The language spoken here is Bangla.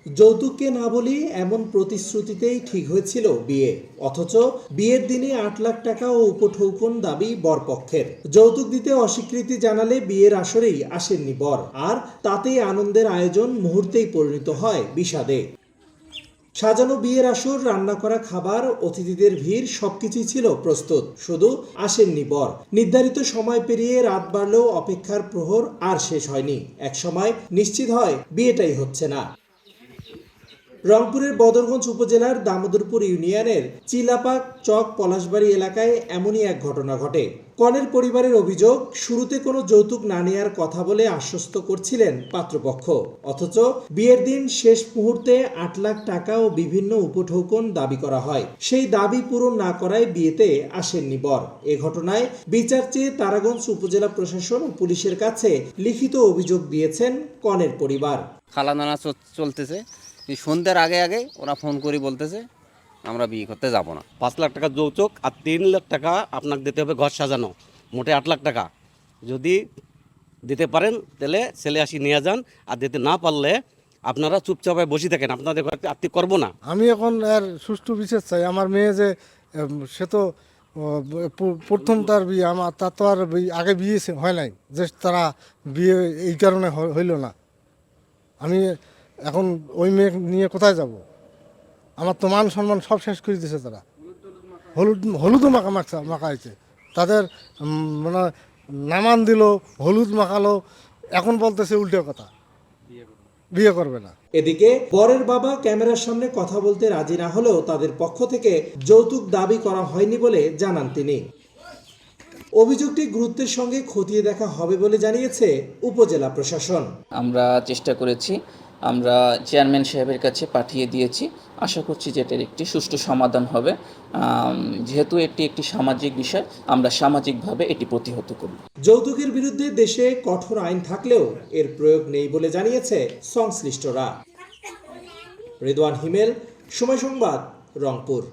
যৌতুককে না বলি এমন প্রতিশ্রুতিতেই ঠিক হয়েছিল বিয়ে, অথচ বিয়ের দিনে ৮ লাখ টাকা ও উপঢৌকন দাবি বরপক্ষের। যৌতুক দিতে অস্বীকৃতি জানালে বিয়ের আসরেই আসেননি বর, আর তাতেই আনন্দের আয়োজন মুহূর্তেই পরিণত হয় বিষাদে। সাজানো বিয়ের আসর, রান্না করা খাবার, অতিথিদের ভিড় সবকিছুই ছিল প্রস্তুত, শুধু আসেননি বর। নির্ধারিত সময় পেরিয়ে রাত বাড়লেও অপেক্ষার প্রহর আর শেষ হয়নি। এক সময় নিশ্চিত হয় বিয়েটাই হচ্ছে না। রংপুরের বদরগঞ্জ উপজেলার দামোদরপুর ইউনিয়নের চিলাপাক চক পলাশবাড়ি এলাকায় এমনই এক ঘটনা ঘটে। কনের পরিবারের অভিযোগ, শুরুতে কোনো যৌতুক না নেয়ার কথা বলে আশ্বস্ত করছিলেন পাত্রপক্ষ, অথচ বিয়ের দিন শেষ মুহূর্তে ৮ লাখ টাকা ও বিভিন্ন উপঢৌকন দাবি করা হয়। সেই দাবি পূরণ না করায় বিয়েতে আসেননি বর। এ ঘটনায় বিচার চেয়ে তারাগঞ্জ উপজেলা প্রশাসন ও পুলিশের কাছে লিখিত অভিযোগ দিয়েছেন কনের পরিবার। খালানানা চলতেছে, সন্ধ্যার আগে আগে ওরা ফোন করে বলতেছে আমরা বিয়ে করতে যাব না। ৫ লাখ টাকা যৌতুক আর ৩ লাখ টাকা আপনাকে দিতে হবে ঘর সাজানো, মোটে ৮ লাখ টাকা। যদি দিতে পারেন তাহলে ছেলে আসি নিয়ে যান, আর দিতে না পারলে আপনারা চুপচাপে বসে থাকেন, আপনাদের আত্মীয় করবো না। আমি এখন এর সুষ্ঠু বিচার চাই। আমার মেয়ে যে সে তো প্রথম তার বিয়ে, আমার তার তো আর আগে বিয়ে হয় নাই, যে তারা বিয়ে এই কারণে হইল না। আমি এখন ওই মেয়ে নিয়ে কোথায় যাব? আমার তো মান সম্মান সব শেষ করে দিয়েছে তারা। হলুদও মাখা হয়েছে তাদের, মানে নামান দিল, হলুদ মাখালো, এখন বলতেছে উল্টো কথা, বিয়ে করবে না। এদিকে বরের বাবা ক্যামেরার সামনে কথা বলতে রাজি না হলেও তাদের পক্ষ থেকে যৌতুক দাবি করা হয়নি বলে জানান তিনি। অভিযোগটি গুরুত্বের সঙ্গে খতিয়ে দেখা হবে বলে জানিয়েছে উপজেলা প্রশাসন। আমরা চেষ্টা করেছি, আমরা চেয়ারম্যান সাহেবের কাছে পাঠিয়ে দিয়েছি। আশা করছি যে এটার একটি সুষ্ঠু সমাধান হবে। যেহেতু এটি একটি সামাজিক বিষয়, আমরা সামাজিকভাবে এটি প্রতিহত করব। যৌতুকের বিরুদ্ধে দেশে কঠোর আইন থাকলেও এর প্রয়োগ নেই বলে জানিয়েছে সংশ্লিষ্টরা। রিদওয়ান হিমেল, সময় সংবাদ, রংপুর।